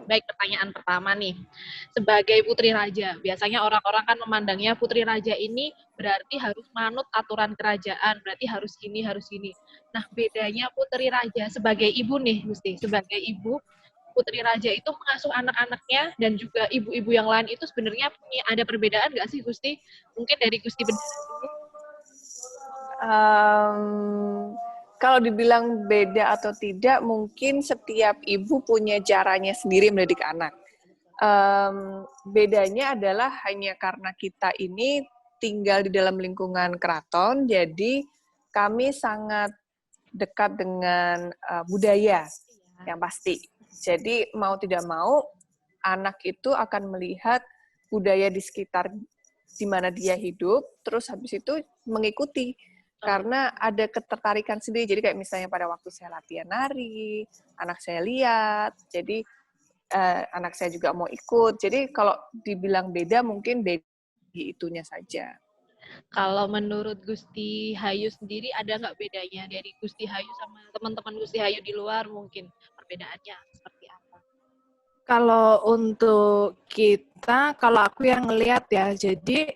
Baik, pertanyaan pertama nih. Sebagai putri raja, biasanya orang-orang kan memandangnya putri raja ini berarti harus manut aturan kerajaan, berarti harus gini, harus gini. Nah, bedanya putri raja sebagai ibu nih, Gusti, sebagai ibu, putri raja itu mengasuh anak-anaknya dan juga ibu-ibu yang lain itu sebenarnya punya ada perbedaan nggak sih, Gusti? Mungkin dari Gusti Bendara dulu. Kalau dibilang beda atau tidak, mungkin setiap ibu punya caranya sendiri mendidik anak. Bedanya adalah hanya karena kita ini tinggal di dalam lingkungan keraton, jadi kami sangat dekat dengan budaya yang pasti. Jadi mau tidak mau, anak itu akan melihat budaya di sekitar di mana dia hidup, terus habis itu mengikuti. Karena ada ketertarikan sendiri. Jadi kayak misalnya pada waktu saya latihan nari, anak saya lihat, jadi anak saya juga mau ikut. Jadi kalau dibilang beda, mungkin beda di itunya saja. Kalau menurut Gusti Hayu sendiri ada nggak bedanya dari Gusti Hayu sama teman-teman Gusti Hayu di luar mungkin perbedaannya seperti apa? Kalau untuk kita, kalau aku yang ngelihat ya, jadi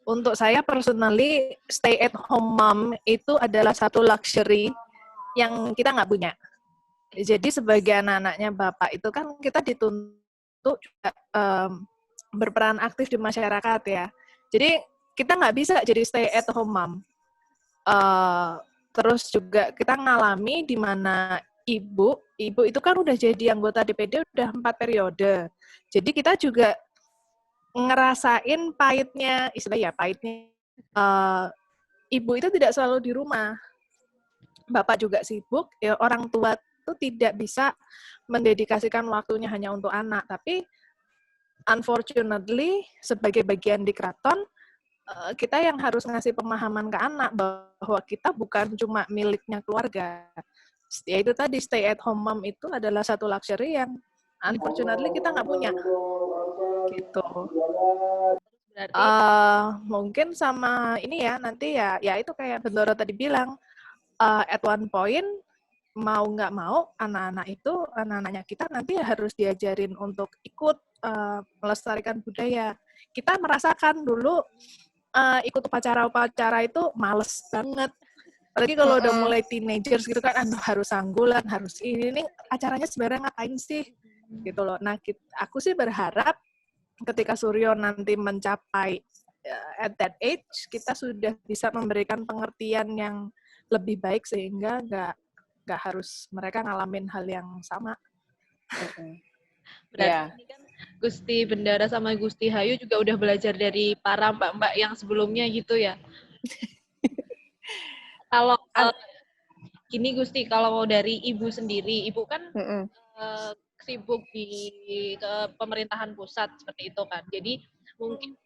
untuk saya personally, stay at home mom itu adalah satu luxury yang kita nggak punya. Jadi sebagai anak-anaknya Bapak itu kan kita dituntut juga berperan aktif di masyarakat ya. Jadi kita nggak bisa jadi stay at home mom. Terus juga kita ngalami di mana ibu itu kan udah jadi anggota DPD udah 4 periode. Jadi kita juga ngerasain pahitnya, istilahnya pahitnya ibu itu tidak selalu di rumah. Bapak juga sibuk, ya orang tua itu tidak bisa mendedikasikan waktunya hanya untuk anak, tapi unfortunately sebagai bagian di keraton kita yang harus ngasih pemahaman ke anak bahwa kita bukan cuma miliknya keluarga. Ya itu tadi stay at home mom itu adalah satu luxury yang unfortunately kita nggak punya. Gitu. Berarti mungkin sama ini ya nanti ya itu kayak Bendoro tadi bilang at one point mau nggak mau anak-anaknya kita nanti harus diajarin untuk ikut melestarikan budaya. Kita merasakan dulu ikut upacara-upacara itu males banget. Apalagi kalau udah mulai teenagers gitu kan, harus sanggulan, harus ini acaranya sebenarnya ngapain sih? Gitu loh. Nah, aku sih berharap ketika Suryo nanti mencapai at that age, kita sudah bisa memberikan pengertian yang lebih baik sehingga nggak harus mereka ngalamin hal yang sama. Berarti ini kan Gusti Bendara sama Gusti Hayu juga udah belajar dari para mbak-mbak yang sebelumnya gitu ya. Kalau gini Gusti, kalau dari ibu sendiri, ibu kan sibuk di pemerintahan pusat seperti itu kan. Jadi mungkin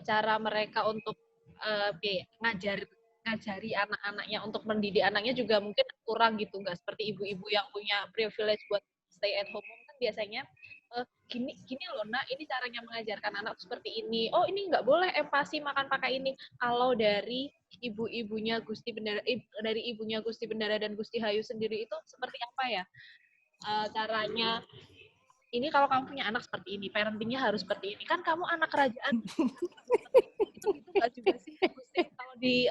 cara mereka untuk ngajari anak-anaknya untuk mendidik anaknya juga mungkin kurang gitu, nggak seperti ibu-ibu yang punya privilege buat stay at home kan biasanya gini loh nak, ini caranya mengajarkan anak seperti ini. Oh ini nggak boleh empati makan pakai ini. Kalau dari ibunya Gusti Bendara, dari ibunya Gusti Bendara dan Gusti Hayu sendiri itu seperti apa ya caranya? Ini kalau kamu punya anak seperti ini, parentingnya harus seperti ini. Kan kamu anak kerajaan. itu nggak juga sih Gusti? Kalau di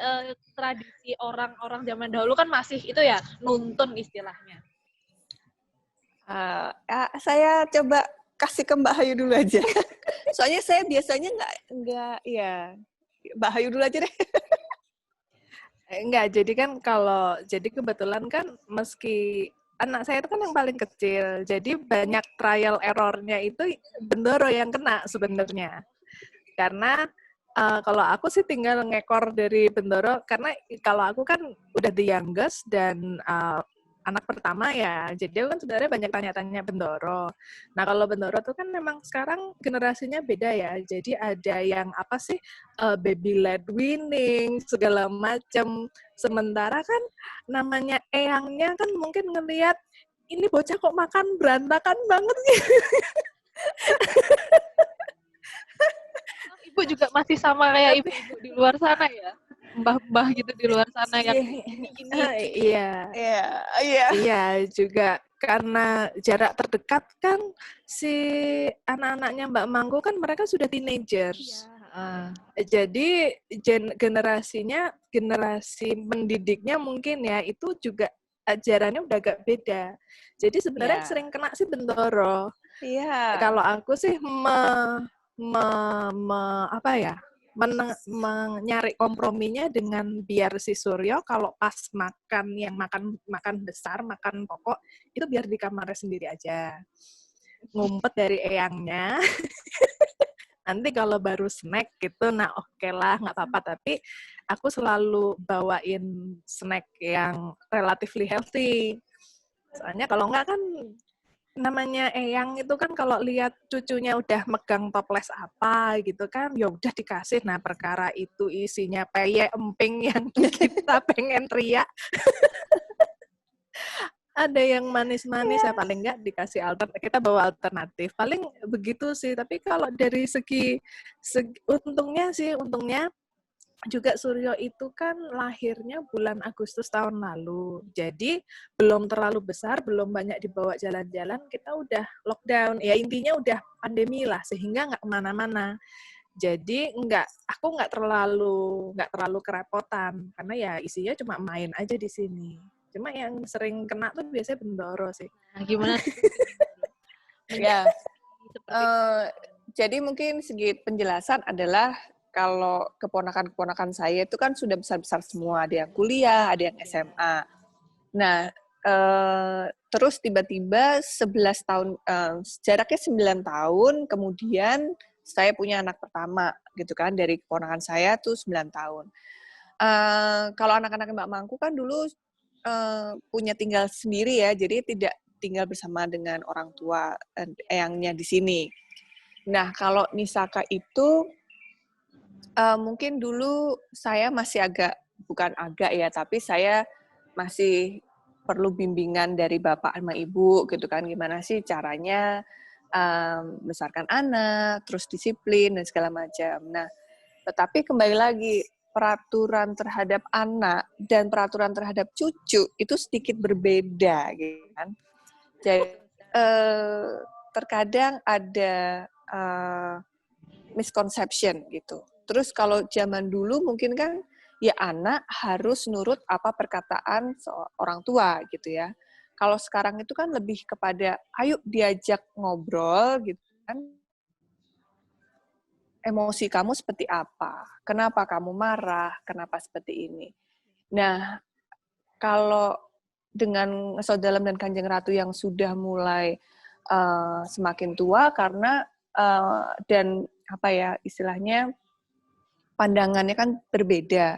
tradisi orang-orang zaman dahulu kan masih itu ya nuntun istilahnya. Saya coba kasih ke Mbak Hayu dulu aja. Soalnya saya biasanya nggak ya. Mbak Hayu dulu aja deh. Enggak, jadi kan jadi kebetulan kan meski anak saya itu kan yang paling kecil, jadi banyak trial error-nya itu Bendoro yang kena sebenarnya. Karena kalau aku sih tinggal ngekor dari Bendoro, karena kalau aku kan udah the youngest dan anak pertama ya, jadi aku kan sebenarnya banyak tanya-tanya Bendoro. Nah kalau Bendoro tuh kan memang sekarang generasinya beda ya, jadi ada yang apa sih baby led winning segala macam. Sementara kan namanya eyangnya kan mungkin ngelihat ini bocah kok makan berantakan banget gitu. Ibu juga masih sama kayak ibu-ibu di luar sana ya? Mbah-mbah gitu di luar sana yang gini. Iya juga karena jarak terdekat kan si anak-anaknya Mbak Mangku kan mereka sudah teenagers. Jadi generasi pendidiknya mungkin ya itu juga ajarannya udah agak beda. Jadi sebenarnya Ya. sering kena sih bendoro. Iya. Kalau aku sih apa ya? Mencari komprominya dengan biar si Suryo kalau pas makan yang makan besar, makan pokok itu biar di kamarnya sendiri aja. Ngumpet dari eyangnya. Nanti kalau baru snack gitu, nah oke lah, nggak apa-apa. Tapi aku selalu bawain snack yang relatively healthy. Soalnya kalau nggak kan, namanya eyang itu kan kalau lihat cucunya udah megang toples apa gitu kan, ya udah dikasih. Nah perkara itu isinya peyek emping yang kita pengen teriak. Ada yang manis-manis ya paling nggak dikasih kita bawa alternatif paling begitu sih. Tapi kalau dari segi untungnya juga Suryo itu kan lahirnya bulan Agustus tahun lalu, jadi belum terlalu besar, belum banyak dibawa jalan-jalan, kita udah lockdown ya, intinya udah pandemi lah sehingga nggak kemana-mana. Jadi aku nggak terlalu kerepotan karena ya isinya cuma main aja di sini. Cuma yang sering kena tuh biasanya bendoro sih. Nah, gimana? Ya. Jadi mungkin segi penjelasan adalah kalau keponakan-keponakan saya itu kan sudah besar-besar semua, ada yang kuliah, ada yang SMA. Nah, terus tiba-tiba 11 tahun, jaraknya 9 tahun, kemudian saya punya anak pertama, gitu kan, dari keponakan saya tuh 9 tahun. Kalau anak-anak Mbak Mangku kan dulu punya tinggal sendiri ya, jadi tidak tinggal bersama dengan orang tua eyangnya di sini. Nah, kalau Nisaka itu mungkin dulu saya masih bukan agak ya, tapi saya masih perlu bimbingan dari bapak sama ibu gitu kan, gimana sih caranya besarkan anak, terus disiplin dan segala macam. Nah, tetapi kembali lagi peraturan terhadap anak dan peraturan terhadap cucu itu sedikit berbeda gitu kan. Jadi terkadang ada misconception gitu. Terus kalau zaman dulu mungkin kan ya anak harus nurut apa perkataan orang tua gitu ya. Kalau sekarang itu kan lebih kepada ayo diajak ngobrol gitu kan. Emosi kamu seperti apa? Kenapa kamu marah? Kenapa seperti ini? Nah, kalau dengan Ngesot Dalam dan Kanjeng Ratu yang sudah mulai semakin tua karena dan apa ya istilahnya pandangannya kan berbeda.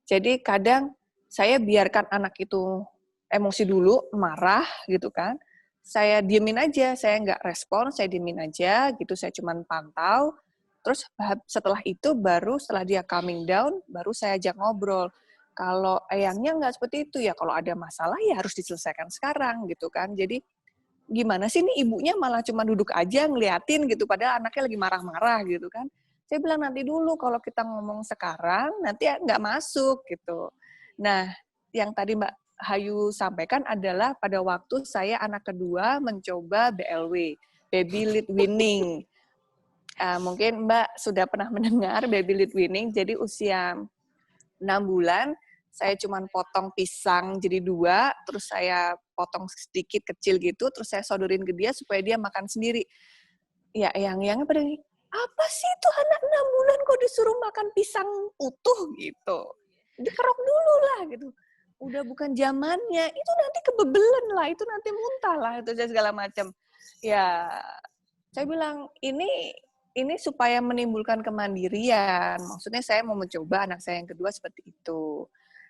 Jadi kadang saya biarkan anak itu emosi dulu, marah gitu kan. Saya diemin aja, saya nggak respon, saya diemin aja gitu, saya cuman pantau. Terus setelah itu setelah dia calming down, baru saya ajak ngobrol. Kalau eyangnya nggak seperti itu ya, kalau ada masalah ya harus diselesaikan sekarang gitu kan. Jadi gimana sih nih ibunya malah cuma duduk aja ngeliatin gitu, padahal anaknya lagi marah-marah gitu kan. Saya bilang nanti dulu kalau kita ngomong sekarang, nanti nggak masuk gitu. Nah, yang tadi Mbak Hayu sampaikan adalah pada waktu saya anak kedua mencoba BLW, Baby Lead Winning. Mungkin Mbak sudah pernah mendengar Baby Lead Winning, jadi usia 6 bulan, saya cuma potong pisang jadi 2, terus saya potong sedikit kecil gitu, terus saya sodorin ke dia supaya dia makan sendiri. Ya, yang pada apa sih itu anak 6 bulan kok disuruh makan pisang utuh gitu. Dikerok dulu lah gitu. Udah bukan zamannya, itu nanti kebebelen lah, itu nanti muntah lah, itu segala macam. Ya, saya bilang ini supaya menimbulkan kemandirian. Maksudnya saya mau mencoba anak saya yang kedua seperti itu.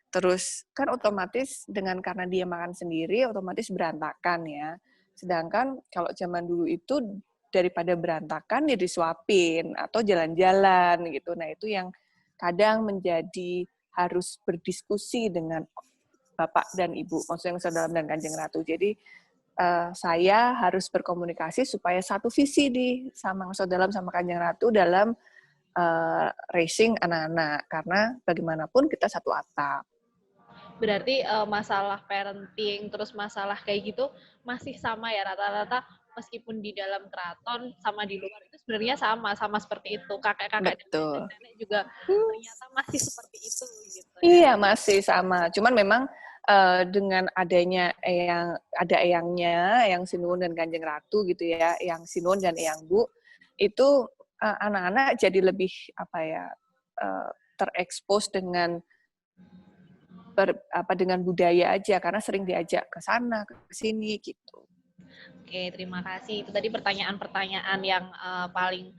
Terus kan otomatis karena dia makan sendiri, otomatis berantakan ya. Sedangkan kalau zaman dulu itu daripada berantakan ya disuapin atau jalan-jalan gitu. Nah itu yang kadang menjadi harus berdiskusi dengan bapak dan ibu, maksudnya Ngesot Dalam dan Kanjeng Ratu. Jadi saya harus berkomunikasi supaya satu visi sama Ngesot Dalam sama Kanjeng Ratu dalam raising anak-anak, karena bagaimanapun kita satu atap. Berarti masalah parenting, terus masalah kayak gitu masih sama ya rata-rata meskipun di dalam keraton sama di luar itu sebenarnya sama seperti itu. Kakek-kakek dan Betul. nenek-nenek juga ternyata masih seperti itu gitu ya. Iya, masih sama. Cuman memang dengan adanya ada eyangnya, Eyang Sinuhun dan Kanjeng Ratu gitu ya, Eyang Sinuhun dan Eyang Bu, itu anak-anak jadi lebih apa ya, terekspos dengan dengan budaya aja karena sering diajak ke sana, ke sini gitu. Oke, terima kasih. Itu tadi pertanyaan-pertanyaan yang paling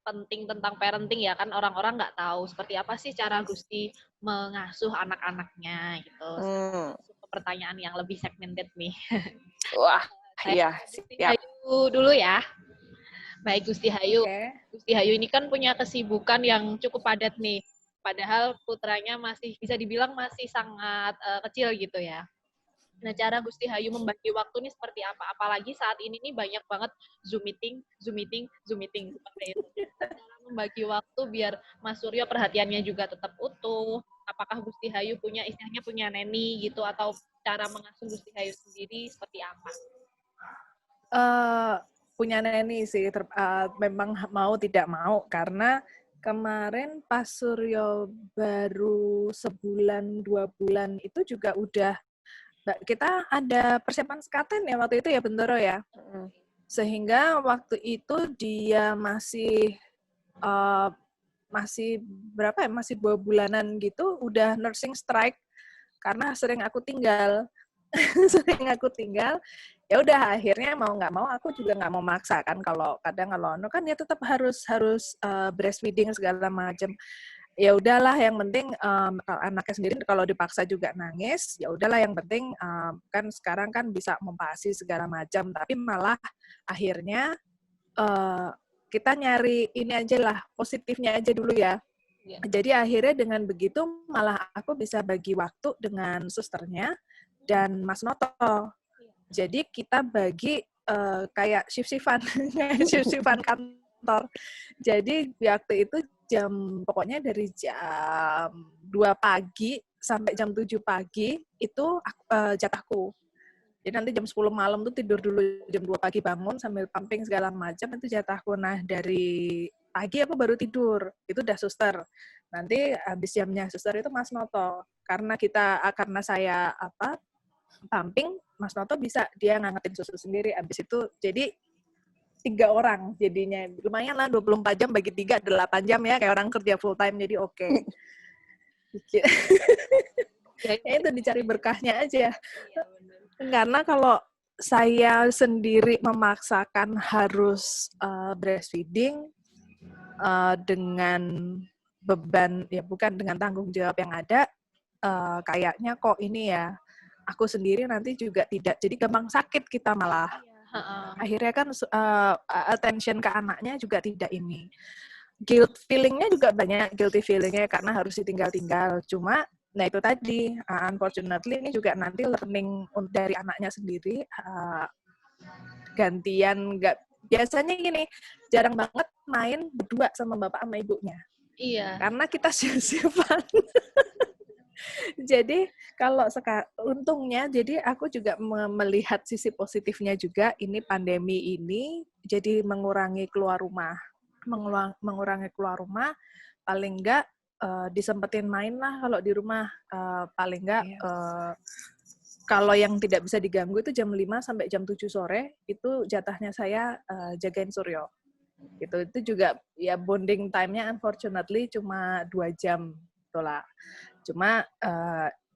penting tentang parenting ya kan orang-orang nggak tahu seperti apa sih cara Gusti mengasuh anak-anaknya gitu. Sekarang Hmm. masuk ke pertanyaan yang lebih segmented nih. Wah, Saya iya, Gusti siap. Hayu dulu ya. Baik Gusti Hayu. Oke. Gusti Hayu ini kan punya kesibukan yang cukup padat nih. Padahal putranya masih bisa dibilang masih sangat kecil gitu ya. Nah, cara Gusti Hayu membagi waktu ini seperti apa? Apalagi saat ini nih banyak banget Zoom meeting seperti itu. Cara membagi waktu biar Mas Suryo perhatiannya juga tetap utuh. Apakah Gusti Hayu punya istilahnya punya neni gitu atau cara mengasuh Gusti Hayu sendiri seperti apa? Punya neni sih, memang mau tidak mau karena kemarin pas Suryo baru sebulan 2 bulan itu juga udah kita ada persiapan sekaten ya waktu itu ya Bendoro ya. Sehingga waktu itu dia masih berapa ya, masih 2 bulanan gitu udah nursing strike karena sering aku tinggal. Ya udah akhirnya mau nggak mau aku juga nggak mau maksa kan, kalau kadang kalau kan ya tetap harus breastfeeding segala macam. Ya udahlah yang penting kalau anaknya sendiri kalau dipaksa juga nangis, ya udahlah yang penting kan sekarang kan bisa mempasi segala macam, tapi malah akhirnya kita nyari ini aja lah, positifnya aja dulu ya. Ya. Jadi akhirnya dengan begitu malah aku bisa bagi waktu dengan susternya dan Mas Noto. Jadi kita bagi kayak shift-shiftan kantor. Jadi waktu itu pokoknya dari jam 2 pagi sampai jam 7 pagi itu jatahku. Jadi nanti jam 10 malam tuh tidur dulu, jam 2 pagi bangun sambil pumping segala macam, itu jatahku. Nah, dari pagi aku baru tidur, itu udah suster. Nanti habis jamnya suster itu Mas Noto. Karena saya pumping, Mas Noto bisa dia ngangetin susu sendiri. Habis itu jadi 3 orang jadinya. Lumayan lah 24 jam bagi 3, 8 jam ya, kayak orang kerja full time, jadi oke. Ya itu dicari berkahnya aja. Karena kalau saya sendiri memaksakan harus breastfeeding dengan beban, ya bukan dengan tanggung jawab yang ada, kayaknya kok ini ya, aku sendiri nanti juga tidak, jadi gampang sakit kita malah. Akhirnya kan attention ke anaknya juga tidak ini. Guilt feeling-nya juga banyak, guilty feeling-nya karena harus ditinggal-tinggal. Cuma, nah itu tadi, unfortunately ini juga nanti learning dari anaknya sendiri, gantian, biasanya gini, jarang banget main berdua sama bapak sama ibunya. Iya. Karena kita shift-shiftan. Jadi kalau untungnya, jadi aku juga melihat sisi positifnya juga, ini pandemi ini jadi mengurangi keluar rumah, paling enggak disempetin main lah kalau di rumah, paling enggak kalau yang tidak bisa diganggu itu jam 5 sampai jam 7 sore itu jatahnya saya jagain Suryo. Itu juga ya bonding time-nya unfortunately cuma 2 jam itulah. Cuma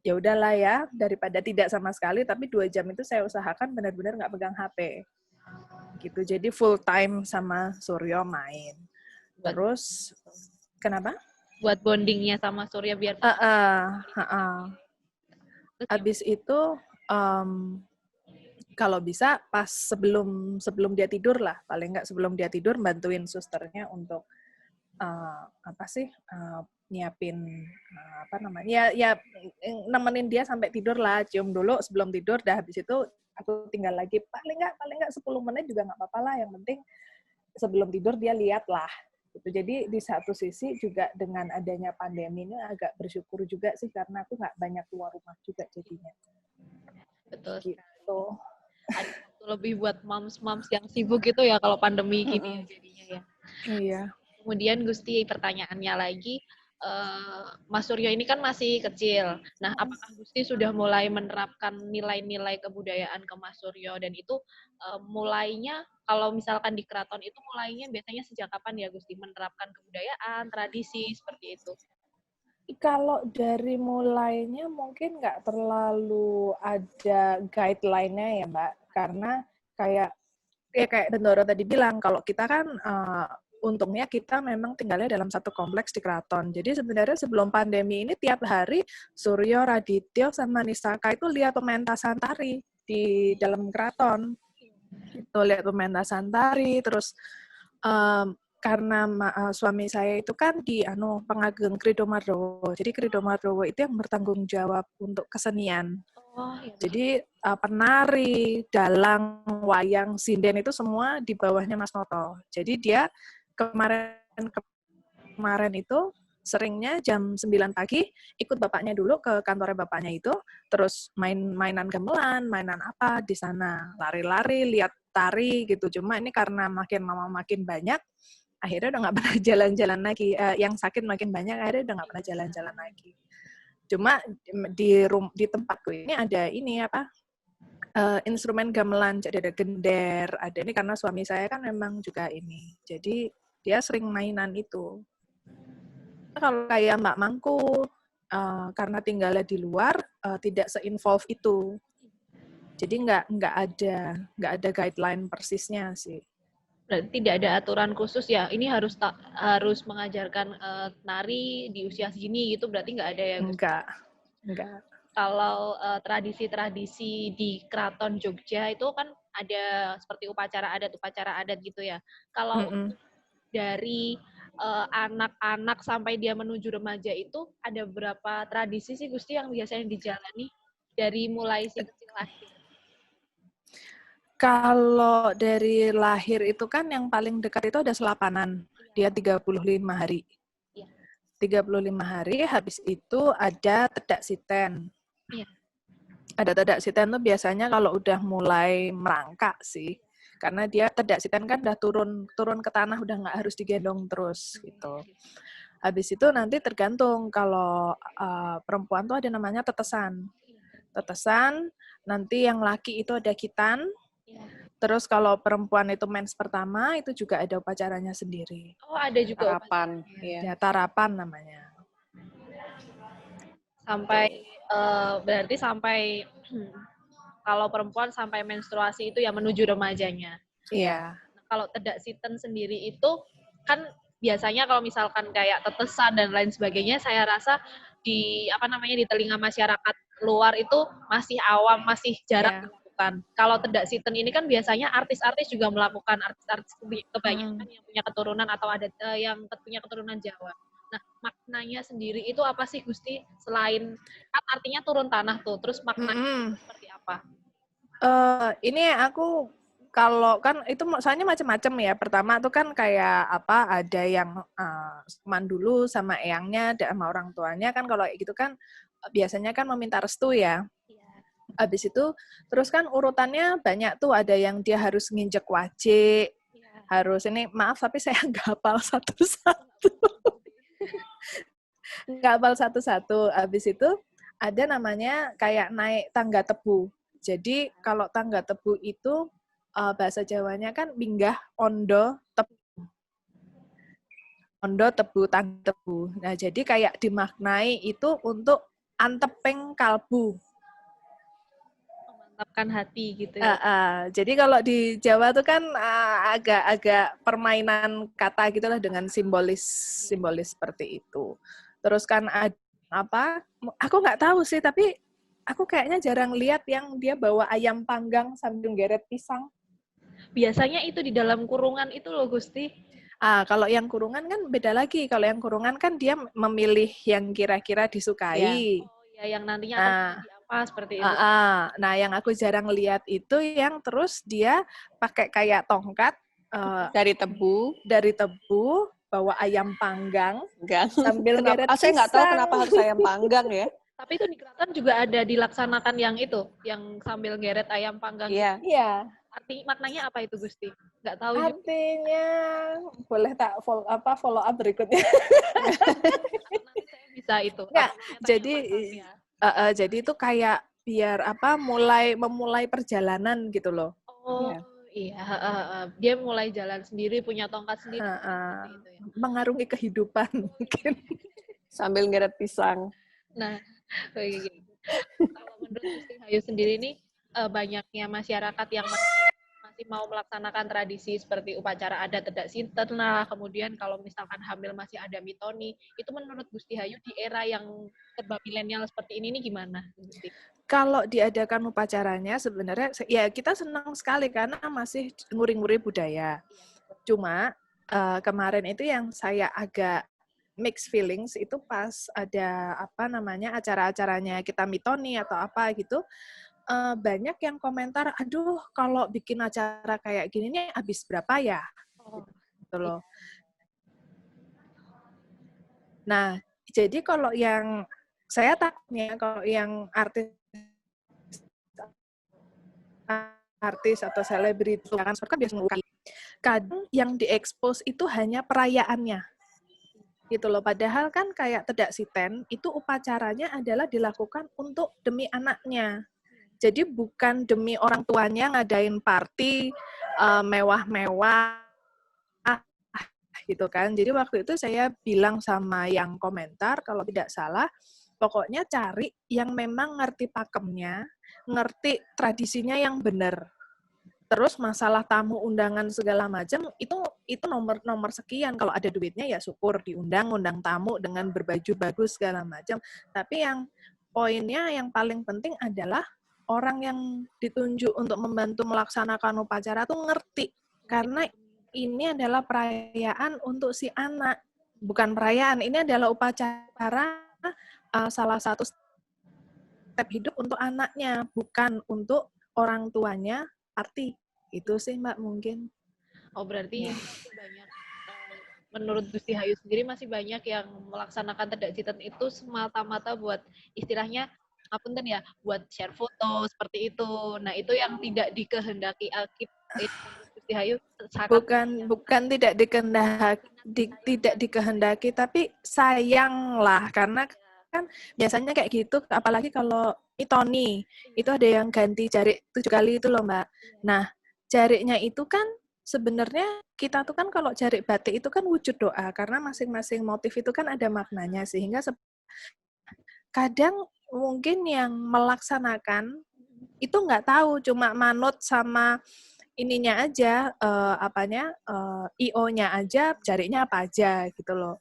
ya udahlah ya, daripada tidak sama sekali, tapi 2 jam itu saya usahakan benar-benar nggak pegang HP. Gitu. Jadi full time sama Suryo main. Terus kenapa? Buat bondingnya sama Surya biar Habis itu kalau bisa pas sebelum dia tidur lah, paling nggak sebelum dia tidur bantuin susternya untuk nyiapin ya nemenin dia sampai tidur lah, cium dulu sebelum tidur, dah habis itu aku tinggal lagi paling nggak 10 menit juga nggak apa-apa lah, yang penting sebelum tidur dia lihat lah Gitu. Jadi di satu sisi juga dengan adanya pandemi ini agak bersyukur juga sih karena aku nggak banyak keluar rumah juga jadinya. Betul. Gitu. Ada waktu lebih buat moms-moms yang sibuk gitu ya kalau pandemi gini ya jadinya ya. Iya. Kemudian Gusti pertanyaannya lagi, Mas Suryo ini kan masih kecil. Nah, apakah Gusti sudah mulai menerapkan nilai-nilai kebudayaan ke Mas Suryo dan itu mulainya kalau misalkan di keraton itu mulainya biasanya sejak kapan ya Gusti menerapkan kebudayaan, tradisi seperti itu? Kalau dari mulainya mungkin nggak terlalu ada guideline-nya ya Mbak, karena kayak Bendoro tadi bilang, kalau kita kan untungnya kita memang tinggalnya dalam satu kompleks di keraton. Jadi sebenarnya sebelum pandemi ini tiap hari Suryo, Radityo, sama Nisaka itu lihat pementasan tari di dalam keraton. Itu lihat pementasan tari, terus karena suami saya itu kan di Pengageng Krido Mardowo. Jadi Krido Mardowo itu yang bertanggung jawab untuk kesenian. Oh, iya. Jadi penari, dalang, wayang, sinden itu semua di bawahnya Mas Noto. Jadi dia kemarin itu seringnya jam 9 pagi ikut bapaknya dulu ke kantornya bapaknya itu, terus mainan gamelan, mainan apa di sana, lari-lari, lihat tari gitu. Cuma ini karena makin banyak, akhirnya udah nggak pernah jalan-jalan lagi. Yang sakit makin banyak, akhirnya udah nggak pernah jalan-jalan lagi. Cuma di tempatku ini ada ini instrumen gamelan, jadi ada gender, ada ini karena suami saya kan memang juga ini. Jadi dia sering mainan itu. Kalau kayak Mbak Mangku, karena tinggalnya di luar, tidak se-involve itu. Jadi nggak ada guideline persisnya sih. Berarti tidak ada aturan khusus ya. Ini harus mengajarkan nari di usia segini gitu. Berarti nggak ada ya, Gus? Enggak. Kalau tradisi-tradisi di Keraton Jogja itu kan ada seperti upacara adat gitu ya. Kalau dari anak-anak sampai dia menuju remaja itu ada berapa tradisi sih Gusti yang biasanya dijalani dari mulai si kecil lahir? Kalau dari lahir itu kan yang paling dekat itu ada selapanan. Dia 35 hari. 35 hari, habis itu ada tedak siten. Iya. Ada tedak siten tuh biasanya kalau udah mulai merangkak sih. Karena dia tedak siten kan udah turun ke tanah, udah nggak harus digendong terus gitu. Habis itu nanti tergantung, kalau perempuan tuh ada namanya tetesan. Tetesan, nanti yang laki itu ada khitan. Terus kalau perempuan itu mens pertama, itu juga ada upacaranya sendiri. Oh, ada juga tarapan. Ya, tarapan namanya. Sampai berarti sampai kalau perempuan sampai menstruasi itu ya menuju remajanya. Iya. Nah, kalau tedak siten sendiri itu kan biasanya kalau misalkan kayak tetesan dan lain sebagainya, saya rasa di telinga masyarakat luar itu masih awam, masih jarang dilakukan. Kalau tedak siten ini kan biasanya artis-artis juga melakukan, artis-artis kebanyakan yang punya keturunan atau ada yang punya keturunan Jawa. Nah, maknanya sendiri itu apa sih Gusti? Selain kan artinya turun tanah tuh, terus maknanya seperti apa? Ini aku kalau kan itu soalnya macam-macam ya. Pertama tuh kan kayak ada yang mandulu sama eyangnya, sama orang tuanya kan, kalau gitu kan biasanya kan meminta restu ya. Habis itu terus kan urutannya banyak tuh, ada yang dia harus nginjek wajik, harus ini, maaf tapi saya nggak hafal satu-satu. Nggak hafal satu-satu. Habis itu ada namanya kayak naik tangga tebu. Jadi kalau tangga tebu itu bahasa Jawanya kan minggah ondo tebu. Ondo tebu, tangga tebu. Nah, jadi kayak dimaknai itu untuk anteping kalbu. Memantapkan hati gitu ya. Jadi kalau di Jawa tuh kan agak-agak permainan kata gitulah dengan simbolis seperti itu. Terus kan aku nggak tahu sih, tapi aku kayaknya jarang lihat yang dia bawa ayam panggang sambil geret pisang. Biasanya itu di dalam kurungan itu loh Gusti. Kalau yang kurungan kan beda lagi. Kalau yang kurungan kan dia memilih yang kira-kira disukai. Yang nantinya akan menjadi apa seperti itu. Nah, yang aku jarang lihat itu yang terus dia pakai kayak tongkat dari tebu, bawa ayam panggang Enggak. sambil ngeret Saya nggak tahu pisang. kenapa harus ayam panggang ya. Tapi itu di keraton juga ada dilaksanakan yang itu, yang sambil geret ayam panggang. Iya. Iya, Arti maknanya apa itu Gusti? Nggak tahu juga. artinya boleh tak follow up berikutnya. Nanti saya bisa itu. Nggak, Aku punya jadi tanya WhatsApp ya. jadi itu kayak biar memulai perjalanan gitu loh. Oh Iya. iya, dia mulai jalan sendiri, punya tongkat sendiri. Heeh. Seperti itu ya. Mengarungi kehidupan mungkin. Sambil ngeret pisang. Nah, kayak gitu. Kalau menurut Gusti Hayu sendiri nih, banyaknya masyarakat yang masih mau melaksanakan tradisi seperti upacara adat tedak sinten lah, kemudian kalau misalkan hamil masih ada mitoni, itu menurut Gusti Hayu di era yang serba milenial seperti ini nih gimana, Gusti? Kalau diadakan upacaranya sebenarnya ya kita senang sekali karena masih nguri-nguri budaya. Cuma kemarin itu yang saya agak mixed feelings itu pas ada acara-acaranya kita mitoni atau apa gitu, banyak yang komentar, aduh kalau bikin acara kayak gini nih habis berapa ya? Oh, Gitu loh. Nah, jadi kalau yang saya takutnya kalau yang artis atau selebriti kan biasa kadang yang diekspos itu hanya perayaannya gitu loh. Padahal kan kayak tedak siten itu upacaranya adalah dilakukan untuk demi anaknya. Jadi bukan demi orang tuanya ngadain party mewah-mewah gitu kan. Jadi waktu itu saya bilang sama yang komentar kalau tidak salah pokoknya cari yang memang ngerti pakemnya, ngerti tradisinya yang benar. Terus masalah tamu undangan segala macam itu nomor sekian, kalau ada duitnya ya syukur diundang tamu dengan berbaju bagus segala macam. Tapi yang poinnya yang paling penting adalah orang yang ditunjuk untuk membantu melaksanakan upacara tuh ngerti, karena ini adalah perayaan untuk si anak, bukan perayaan, ini adalah upacara salah satu step hidup untuk anaknya, bukan untuk orang tuanya. Arti itu sih Mbak mungkin. Oh berarti masih banyak, menurut Gusti Hayu sendiri masih banyak yang melaksanakan tedak siten itu semata-mata buat istilahnya ngapunten ya, buat share foto seperti itu. Nah itu yang tidak dikehendaki Gusti Hayu. Bukan tidak dikehendaki, tapi sayang lah karena kan biasanya kayak gitu, apalagi kalau mitoni itu ada yang ganti jari 7 kali itu loh Mbak. Nah jariknya itu kan sebenarnya kita tuh kan kalau jarik batik itu kan wujud doa karena masing-masing motif itu kan ada maknanya, sehingga kadang mungkin yang melaksanakan itu nggak tahu, cuma manut sama ininya aja, IO-nya aja, jariknya apa aja gitu loh.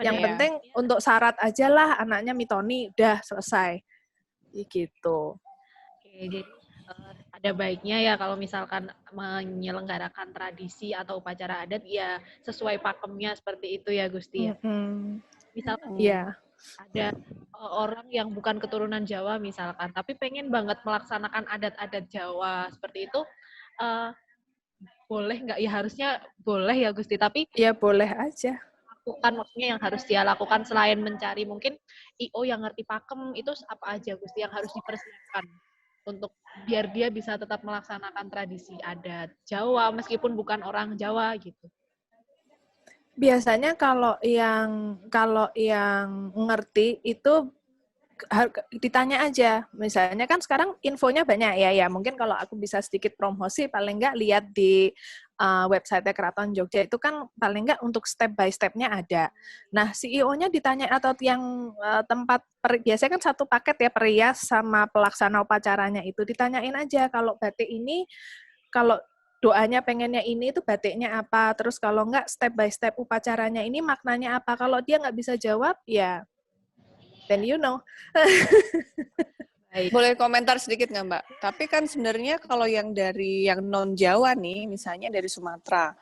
Yang penting untuk syarat aja lah anaknya mitoni, udah selesai. Gitu. Oke, jadi ada baiknya ya kalau misalkan menyelenggarakan tradisi atau upacara adat ya sesuai pakemnya seperti itu ya Gusti ya. Misalkan ada orang yang bukan keturunan Jawa misalkan, tapi pengen banget melaksanakan adat-adat Jawa seperti itu, boleh nggak ya? Harusnya boleh ya Gusti, tapi ya boleh aja. Maksudnya yang harus dia lakukan selain mencari mungkin IO yang ngerti pakem itu apa aja Gusti yang harus dipersiapkan untuk biar dia bisa tetap melaksanakan tradisi adat Jawa meskipun bukan orang Jawa gitu. Biasanya kalau yang ngerti itu ditanya aja. Misalnya kan sekarang infonya banyak ya. Mungkin kalau aku bisa sedikit promosi, paling nggak lihat di website Keraton Jogja itu kan paling nggak untuk step by step-nya ada. Nah, CEO-nya ditanya atau yang tempat biasanya kan satu paket ya, perias sama pelaksana upacaranya itu ditanyain aja kalau batik ini, kalau doanya pengennya ini itu batiknya apa, terus kalau nggak step by step upacaranya ini maknanya apa. Kalau dia nggak bisa jawab, ya then you know. Boleh komentar sedikit nggak Mbak? Tapi kan sebenarnya kalau yang dari yang non-Jawa nih, misalnya dari Sumatera,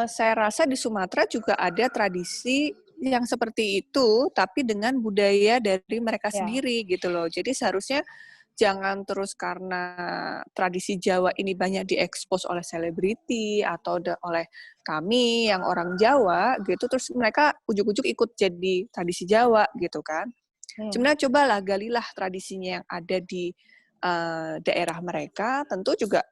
saya rasa di Sumatera juga ada tradisi yang seperti itu, tapi dengan budaya dari mereka sendiri gitu loh. Jadi seharusnya jangan terus karena tradisi Jawa ini banyak diekspos oleh selebriti atau oleh kami yang orang Jawa gitu, terus mereka ujuk-ujuk ikut jadi tradisi Jawa gitu kan. Sebenarnya cobalah galilah tradisinya yang ada di daerah mereka, tentu juga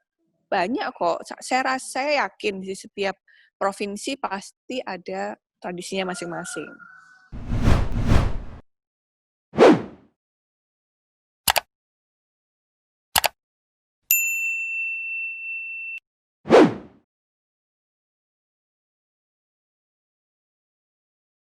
banyak kok. Saya yakin di setiap provinsi pasti ada tradisinya masing-masing.